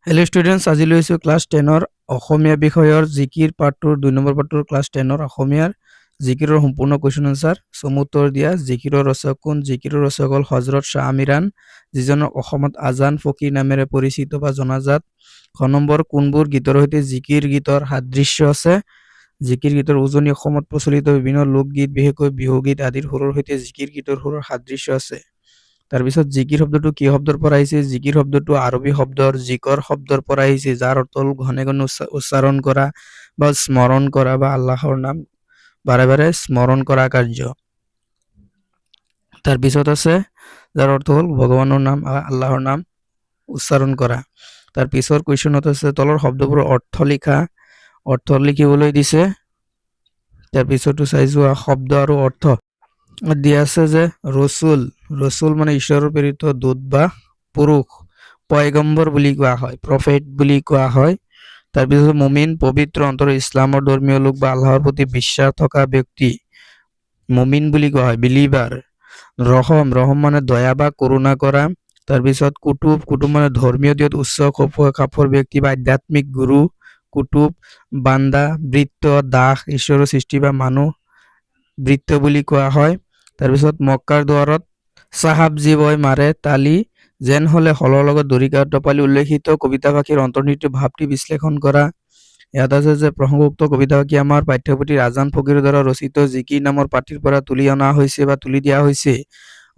Hello' students, আজি লৈছোঁ class 10ৰ অসমীয়া বিষয়ৰ জিকিৰ পাঠটোৰ 2 নম্বৰ পাঠটোৰ ক্লাছ 10ৰ অসমীয়াৰ জিকিৰৰ সম্পূৰ্ণ কুৱেশ্যন আনচাৰ চমুত্তৰ দিয়া। জিকিৰৰ ৰচক কোন? জিকিৰৰ ৰচক হ'ল হজৰত শ্বাহ আমিৰান, যিজনক অসমত আজান ফকীৰ নামেৰে পৰিচিত বা জনাজাত। খ নম্বৰ, কোনবোৰ গীতৰ সৈতে জিকিৰ গীতৰ সাদৃশ্য আছে? জিকিৰ গীতৰ উজনি অসমত প্ৰচলিত বিভিন্ন লোকগীত, বিশেষকৈ বিহুগীত আদিৰ সুৰৰ সৈতে জিকিৰ গীতৰ সুৰৰ সাদৃশ্য আছে। তাৰপিছত জিকিৰ শব্দটো কি শব্দৰ পৰা আহিছে? জিকিৰ শব্দটো আৰবী শব্দৰ জিকৰ শব্দৰ পৰা আহিছে, যাৰ অৰ্থ হ'ল ঘনে ঘনে উচ্চাৰণ কৰা বা স্মৰণ কৰা বা আল্লাহৰ নাম বাৰে বাৰে স্মৰণ কৰা কাৰ্য। তাৰপিছত আছে যাৰ অৰ্থ হ'ল ভগৱানৰ নাম বা আল্লাহৰ নাম উচ্চাৰণ কৰা। তাৰ পিছৰ কুৱেশ্যনত আছে তলৰ শব্দবোৰৰ অৰ্থ লিখা, অৰ্থ লিখিবলৈ দিছে। তাৰপিছতো চাই যোৱা শব্দ আৰু অৰ্থ দিয়া আছে যে ৰচুল, ৰচুল মানে ঈশ্বৰৰ প্ৰেৰিত দূত বা পুৰুষ, পয়গম্বৰ বুলি কোৱা হয়, প্ৰফেট বুলি কোৱা হয়। তাৰপিছত মুমিন, পবিত্ৰ অন্তৰৰ ইছলামৰ ধৰ্মীয় লোক বা আল্লাহৰ প্ৰতি বিশ্বাস থকা ব্যক্তি, মুমিন বুলি কোৱা হয়, বিলিভাৰ। ৰহম, ৰহম মানে দয়া বা কৰোণা কৰা। তাৰপিছত কুতুব, কুতুব মানে ধৰ্মীয় দিশত উচ্চ খাপৰ ব্যক্তি বা আধ্যাত্মিক গুৰু। কুতুব, বান্দা, বৃত্ত, দাস, ঈশ্বৰৰ সৃষ্টি বা মানুহ বৃত্ত বুলি কোৱা হয়। তাৰপিছত মক্কাৰ দুৱাৰত চাহাবজী বয় মাৰে তালি, যেন হলে হলৰ লগত দৰিকা টপালি উল্লেখিত কবিতা ভাষীৰ অন্তৰ্নিহিত ভাৱটি বিশ্লেষণ কৰা। ইয়াত আছে যে প্ৰসংগোক্ত কবিতা ভাষী আমাৰ পাঠ্যপুথিৰ আজান ফকীৰৰ দ্বাৰা ৰচিত জিকিৰ নামৰ পাঠটিৰ পৰা তুলি অনা হৈছে বা তুলি দিয়া হৈছে।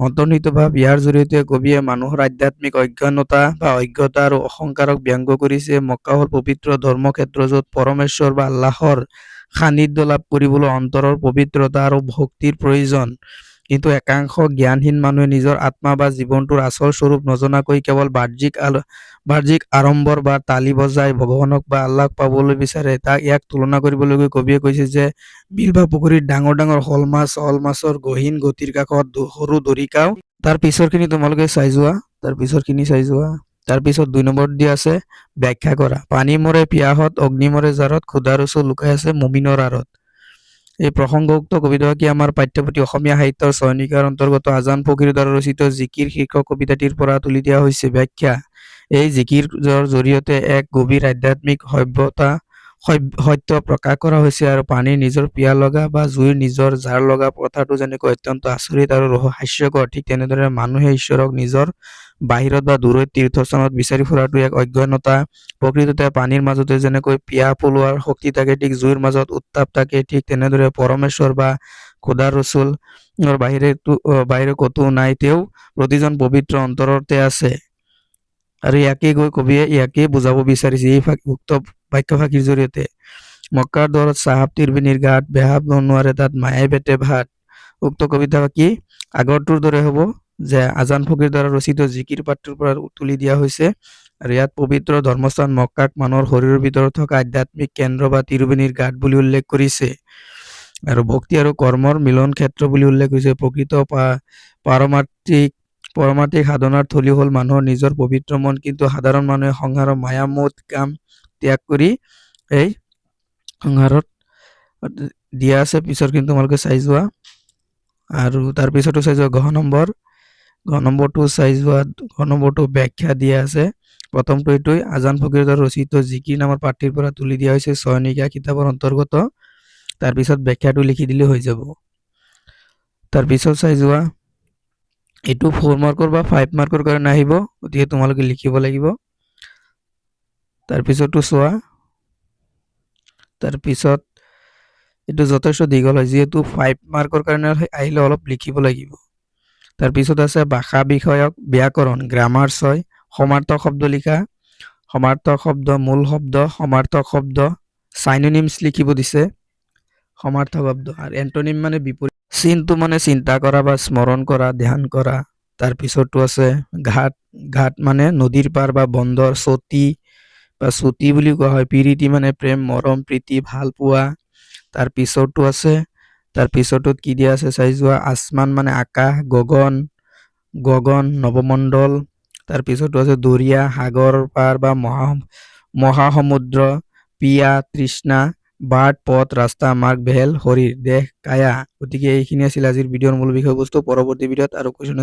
অন্তৰ্নিহিত ভাৱ, ইয়াৰ জৰিয়তে কবিয়ে মানুহৰ আধ্যাত্মিক অজ্ঞানতা বা অজ্ঞতা আৰু অহংকাৰক ব্যংগ কৰিছে। মক্কা হ'ল পবিত্ৰ ধৰ্মক্ষেত্ৰ, য'ত পৰমেশ্বৰ বা আল্লাহৰ সান্নিধ্য লাভ কৰিবলৈ অন্তৰৰ পবিত্ৰতা আৰু ভক্তিৰ প্ৰয়োজন। কিন্তু একাংশ জ্ঞানহীন মানুহে নিজৰ আত্মা বা জীৱনটোৰ আচল স্বৰূপ নজনাকৈ কেৱল বাহ্যিক আড়ম্বৰ বা তালি বজাই ভগৱানক বা আল্লাহক পাবলৈ বিচাৰে। ইয়াক তুলনা কৰিবলৈ গৈ কবিয়ে কৈছে যে বিল বা পুখুৰীত ডাঙৰ ডাঙৰ শ'ল মাছৰ গহীন গতিৰ কাষত সৰু দৰিকাও। তাৰ পিছৰখিনি তোমালোকে চাই যোৱা, তাৰপিছত 2 নম্বৰত দিয়া আছে ব্যাখ্যা কৰা। পানী মৰে পিয়াহত, অগ্নি মৰে জাৰত, ক্ষুধা ৰচুল লুকাই আছে মুমিনৰ আঁৰত। এই প্ৰসংগোক্ত কবিতাটি আমাৰ পাঠ্যপুথি অসমীয়া সাহিত্যৰ চয়নিকাৰ অন্তৰ্গত আজান ফকীৰৰ দ্বাৰা ৰচিত জিকিৰ শীৰ্ষক কবিতাটিৰ পৰা তুলি দিয়া হৈছে। ব্যাখ্যা, এই জিকিৰৰ জৰিয়তে এক গভীৰ আধ্যাত্মিক সত্য প্ৰকাশ কৰা হৈছে আৰু পানীৰ নিজৰ পিয়াহ লগা বা জুইৰ নিজৰ জাৰ লগা কথাটো যেনেকৈ অত্যন্ত আচৰিত আৰু হাস্যকৰ, ঠিক তেনেদৰে মানুহে ঈশ্বৰক নিজৰ বাহিৰত বা দূৰৈত তীৰ্থস্থানত বিচাৰি ফুৰাটো এক অজ্ঞানতা। প্ৰকৃততে পানীৰ মাজতে যেনেকৈ পিয়াহ পলোৱাৰ শক্তি থাকে, ঠিক জুইৰ মাজত উত্তাপ থাকে, ঠিক তেনেদৰে পৰমেশ্বৰ বা খোদা ৰচুল বাহিৰে ক'তো নাই, তেওঁ প্ৰতিজন পবিত্ৰ অন্তৰতে আছে। আৰু ইয়াকে বুজাব বিচাৰিছে এই উক্ত বাক্যফাঁকিৰ জৰিয়তে। মক্কাৰ দৰত চাহাব তিৰবিনীৰ ঘাট, বেহাব নোৱাৰে তাত মায়ে বেটে ভাত। উক্ত কবিতা কি আগৰটোৰ দৰে হ'ব যে আজান ফকীৰ দ্বাৰা ৰচিত জিকিৰ পাঠটোৰ পৰা তুলি দিয়া হৈছে। আৰু ইয়াত পবিত্ৰ ধৰ্মস্থান মক্কাক মানুহৰ শৰীৰৰ ভিতৰত থকা আধ্যাত্মিক কেন্দ্ৰ বা তিৰুবেণীৰ ঘাট বুলি উল্লেখ কৰিছে। আৰু ভক্তি আৰু কৰ্মৰ মিলন ক্ষেত্ৰ বুলি উল্লেখ কৰিছে। প্ৰকৃত পাৰমাৰ্থিক সাধনাৰ থলী হ'ল মানুহৰ নিজৰ পবিত্ৰ মন, কিন্তু সাধাৰণ মানুহে সংসাৰৰ মায়া মোহ কাম ত্যাগ কৰি এই সংসাৰত দিয়া আছে। পিছৰ কিন্তু তোমালোকে চাই যোৱা। আৰু তাৰপিছতো চাই যোৱা ঘ নম্বৰটো ব্যাখ্যা দিয়া আছে। প্ৰথমটো এইটোৱে, আজান ফকীৰৰ দ্বাৰা ৰচিত জিকিৰ নামৰ পাঠটিৰ পৰা তুলি দিয়া হৈছে চয়নিকা কিতাপৰ অন্তৰ্গত। তাৰপিছত ব্যাখ্যাটো লিখি দিলে হৈ যাব। তাৰপিছত চাই যোৱা, এইটো 4 মাৰ্কৰ বা 5 মাৰ্কৰ কাৰণে আহিব, গতিকে তোমালোকে লিখিব লাগিব। তাৰপিছতো চোৱা, তাৰপিছত এইটো যথেষ্ট দীঘল হয়, যিহেতু 5 মাৰ্কৰ কাৰণে আহিলে অলপ লিখিব লাগিব। তাৰপিছত আছে ভাষা বিষয়ক ব্যাকৰণ, গ্ৰামাৰ 6, সমাৰ্থক শব্দ লিখা, সমাৰ্থক শব্দ, মূল শব্দ, সমাৰ্থক শব্দ, চাইনোনিমছ লিখিব দিছে। সমাৰ্থক শব্দ আৰু এন্টোনিম মানে বিপৰীত। চিনটো মানে চিন্তা কৰা বা স্মৰণ কৰা, ধ্যান কৰা। তাৰপিছতো আছে ঘাট, ঘাট মানে নদীৰ পাৰ বা বন্দৰ। চুটি বুলি কোৱা হয়, প্ৰীতি মানে প্ৰেম, মৰম, প্ৰীতি, ভাল পোৱা। তাৰপিছতো কি দিয়া আছে চাই যোৱা, আসমান মানে আকাশ, গগন নৱমণ্ডল। তাৰপিছতো আছে দৰিয়া, সাগৰ পাৰ বা মহাসমুদ্ৰ। পিয়া, তৃষ্ণা, বাট, পথ, ৰাস্তা, মাৰ্গ, ভেল, শৰীৰ, দেহ, কায়া। গতিকে এইখিনি আছিল আজিৰ ভিডিঅ'ৰ মূল বিষয়বস্তু। পৰৱৰ্তী ভিডিঅ'ত আৰু কুৱেশ্যন